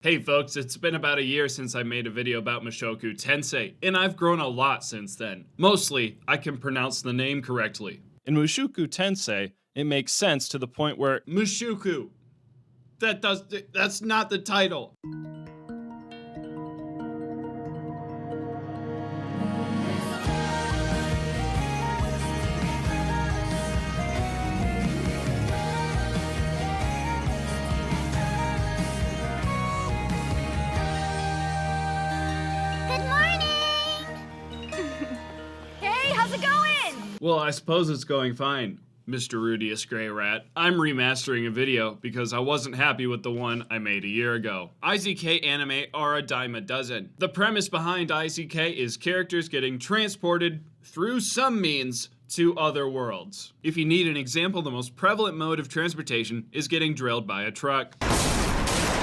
Hey folks, it's been about a year since I made a video about Mushoku Tensei, and I've grown a lot since then. Mostly, I can pronounce the name correctly. In Mushoku Tensei, it makes sense to the point where Mushoku. That's not the title. Well, I suppose it's going fine, Mr. Rudeus Gray Rat. I'm remastering a video because I wasn't happy with the one I made a year ago. IZK anime are a dime a dozen. The premise behind IZK is characters getting transported through some means to other worlds. If you need an example, the most prevalent mode of transportation is getting drilled by a truck.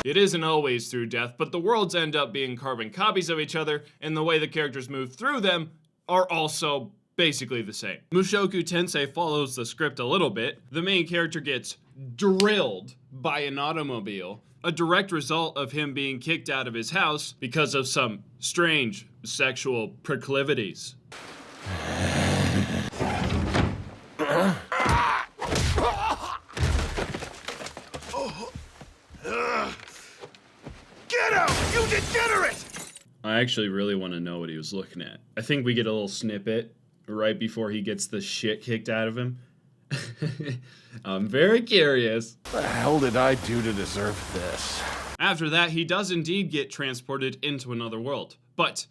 It isn't always through death, but the worlds end up being carbon copies of each other, and the way the characters move through them are also basically the same. Mushoku Tensei follows the script a little bit. The main character gets drilled by an automobile, a direct result of him being kicked out of his house because of some strange sexual proclivities. Get out, you degenerate! I actually really want to know what he was looking at. I think we get a little snippet right before he gets the shit kicked out of him. I'm very curious. What the hell did I do to deserve this? After that, he does indeed get transported into another world, but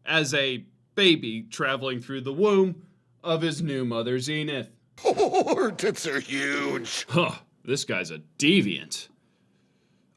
as a baby traveling through the womb of his new mother, Zenith. Oh, her tits are huge. Huh, this guy's a deviant.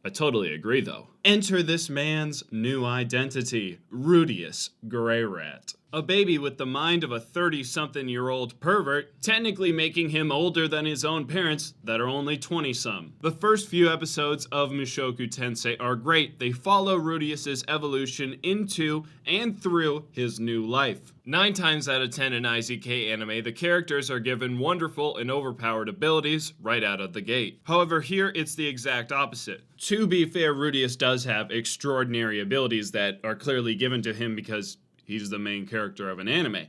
I totally agree, though. Enter this man's new identity, Rudeus Gray Rat. A baby with the mind of a 30-something-year-old pervert, technically making him older than his own parents that are only 20-some. The first few episodes of Mushoku Tensei are great. They follow Rudeus's evolution into and through his new life. 9 times out of 10 in IZK anime, the characters are given wonderful and overpowered abilities right out of the gate. However, here it's the exact opposite. To be fair, Rudeus does have extraordinary abilities that are clearly given to him because he's the main character of an anime.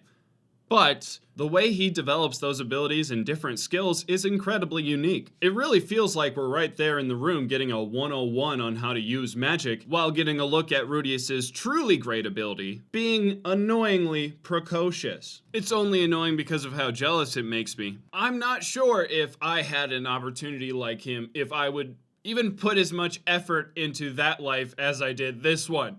But the way he develops those abilities and different skills is incredibly unique. It really feels like we're right there in the room getting a 101 on how to use magic while getting a look at Rudeus's truly great ability, being annoyingly precocious. It's only annoying because of how jealous it makes me. I'm not sure if I had an opportunity like him, if I would even put as much effort into that life as I did this one.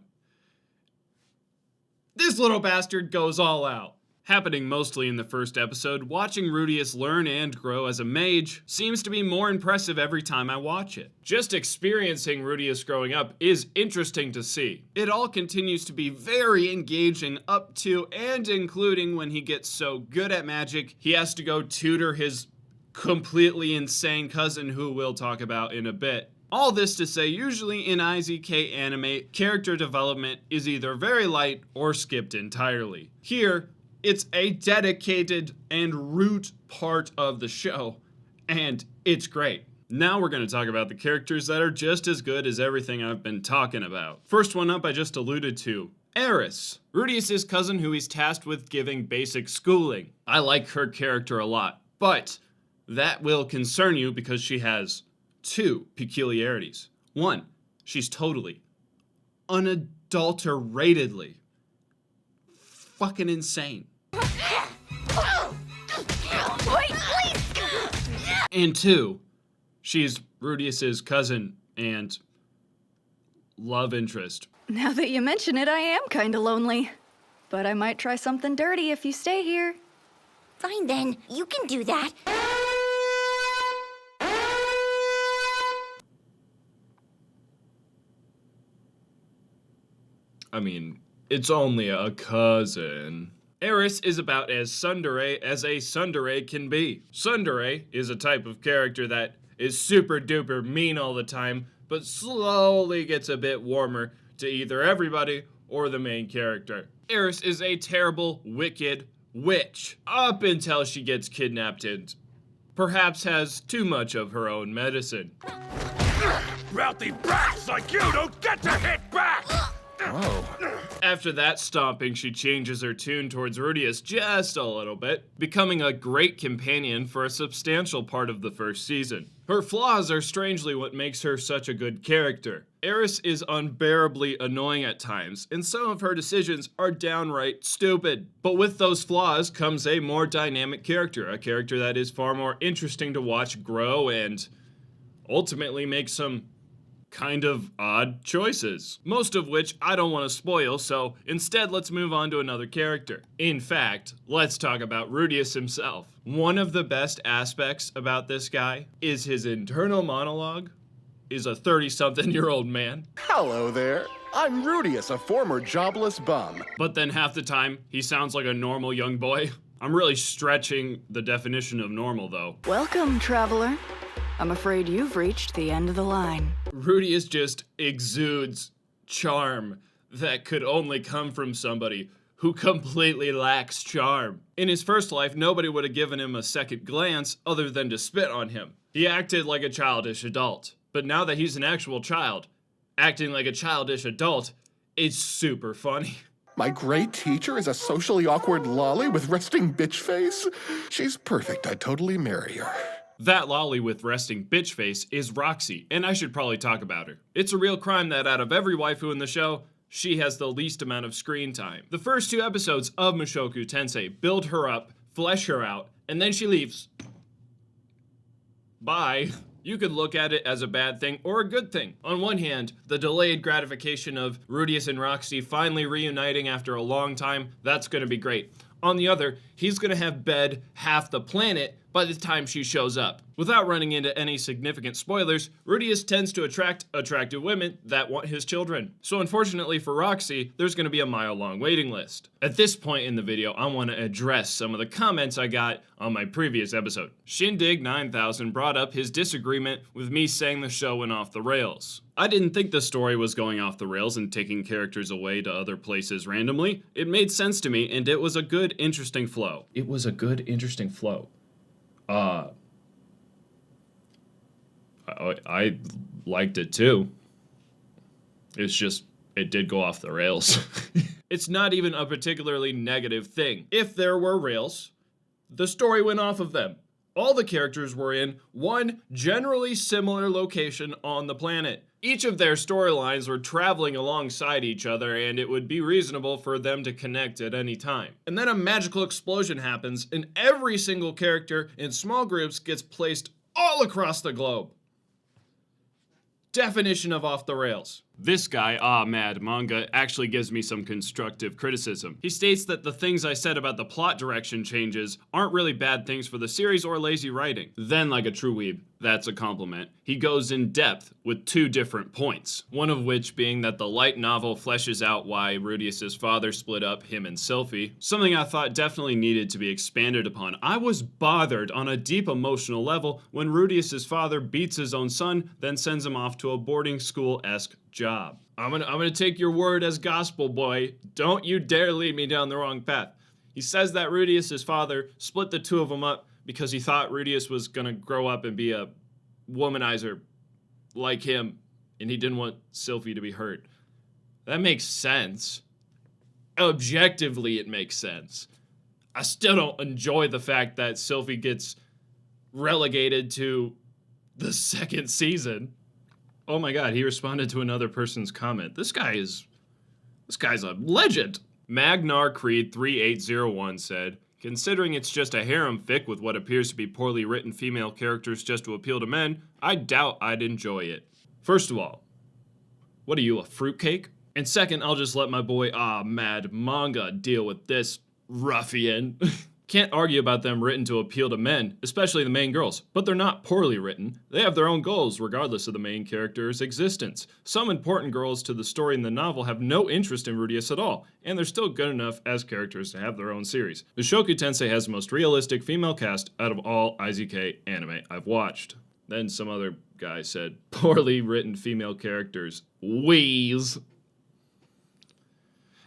This little bastard goes all out. Happening mostly in the first episode, watching Rudeus learn and grow as a mage seems to be more impressive every time I watch it. Just experiencing Rudeus growing up is interesting to see. It all continues to be very engaging up to and including when he gets so good at magic, he has to go tutor his completely insane cousin, who we'll talk about in a bit. All this to say, usually in IZK anime, character development is either very light or skipped entirely. Here, it's a dedicated and root part of the show, and it's great. Now we're going to talk about the characters that are just as good as everything I've been talking about. First one up I just alluded to, Eris, Rudeus's cousin who he's tasked with giving basic schooling. I like her character a lot, but that will concern you because she has 2 peculiarities. 1, she's totally, unadulteratedly fucking insane. And 2, she's Rudeus's cousin and love interest. Now that you mention it, I am kinda lonely. But I might try something dirty if you stay here. Fine then, you can do that. I mean, it's only a cousin. Eris is about as tsundere as a tsundere can be. Tsundere is a type of character that is super duper mean all the time, but slowly gets a bit warmer to either everybody or the main character. Eris is a terrible, wicked witch, up until she gets kidnapped and perhaps has too much of her own medicine. Mouthy brats like you don't get to hit back! Whoa. After that stomping, she changes her tune towards Rudeus just a little bit, becoming a great companion for a substantial part of the first season. Her flaws are strangely what makes her such a good character. Eris is unbearably annoying at times, and some of her decisions are downright stupid. But with those flaws comes a more dynamic character, a character that is far more interesting to watch grow and ultimately make some kind of odd choices, most of which I don't want to spoil, so instead let's move on to another character. In fact, let's talk about Rudeus himself. One of the best aspects about this guy is his internal monologue is a 30-something-year-old man. Hello there. I'm Rudeus, a former jobless bum. But then half the time, he sounds like a normal young boy. I'm really stretching the definition of normal, though. Welcome, traveler. I'm afraid you've reached the end of the line. Rudeus just exudes charm that could only come from somebody who completely lacks charm. In his first life, nobody would have given him a second glance other than to spit on him. He acted like a childish adult. But now that he's an actual child, acting like a childish adult is super funny. My great teacher is a socially awkward lolly with resting bitch face. She's perfect. I'd totally marry her. That lolly with resting bitch face is Roxy, and I should probably talk about her. It's a real crime that out of every waifu in the show, she has the least amount of screen time. The first 2 episodes of Mushoku Tensei build her up, flesh her out, and then she leaves. Bye. You could look at it as a bad thing or a good thing. On one hand, the delayed gratification of Rudeus and Roxy finally reuniting after a long time, that's gonna be great. On the other, he's gonna have bed half the planet by the time she shows up. Without running into any significant spoilers, Rudeus tends to attract attractive women that want his children. So unfortunately for Roxy, there's gonna be a mile-long waiting list. At this point in the video, I wanna address some of the comments I got on my previous episode. Shindig9000 brought up his disagreement with me saying the show went off the rails. I didn't think the story was going off the rails and taking characters away to other places randomly. It made sense to me, and it was a good, interesting flow. It was a good, interesting flow. I liked it too. It's just, it did go off the rails. It's not even a particularly negative thing. If there were rails, the story went off of them. All the characters were in one generally similar location on the planet. Each of their storylines were traveling alongside each other, and it would be reasonable for them to connect at any time. And then a magical explosion happens, and every single character in small groups gets placed all across the globe. Definition of off the rails. This guy, Mad Manga, actually gives me some constructive criticism. He states that the things I said about the plot direction changes aren't really bad things for the series or lazy writing. Then, like a true weeb, that's a compliment, he goes in depth with 2 different points. One of which being that the light novel fleshes out why Rudeus' father split up him and Sylphie. Something I thought definitely needed to be expanded upon. I was bothered on a deep emotional level when Rudeus' father beats his own son, then sends him off to a boarding school-esque job. I'm gonna take your word as gospel, boy. Don't you dare lead me down the wrong path. He says that Rudeus' father split the 2 of them up because he thought Rudeus was gonna grow up and be a womanizer like him, and he didn't want Sylphie to be hurt. That makes sense. Objectively, it makes sense. I still don't enjoy the fact that Sylphie gets relegated to the 2nd season. Oh my god, he responded to another person's comment. This guy's a legend. Magnar Creed 3801 said, considering it's just a harem fic with what appears to be poorly written female characters just to appeal to men, I doubt I'd enjoy it. First of all, what are you, a fruitcake? And second, I'll just let my boy, Mad Manga deal with this ruffian. Can't argue about them written to appeal to men, especially the main girls, but they're not poorly written. They have their own goals regardless of the main character's existence. Some important girls to the story in the novel have no interest in Rudeus at all, and they're still good enough as characters to have their own series. Mushoku Tensei has the most realistic female cast out of all IZK anime I've watched. Then some other guy said, poorly written female characters. Wheeze.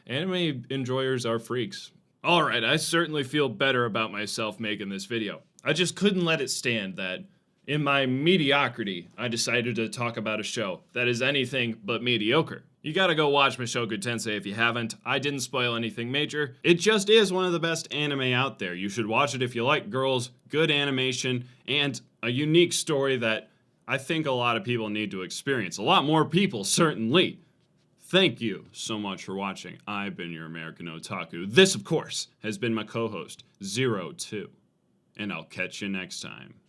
Anime enjoyers are freaks. Alright, I certainly feel better about myself making this video. I just couldn't let it stand that In my mediocrity, I decided to talk about a show that is anything but mediocre. You gotta go watch Mushoku Tensei if you haven't. I didn't spoil anything major. It just is one of the best anime out there. You should watch it if you like girls, good animation, and a unique story that I think a lot of people need to experience. A lot more people, certainly. Thank you so much for watching. I've been your American Otaku. This, of course, has been my co-host, 02. And I'll catch you next time.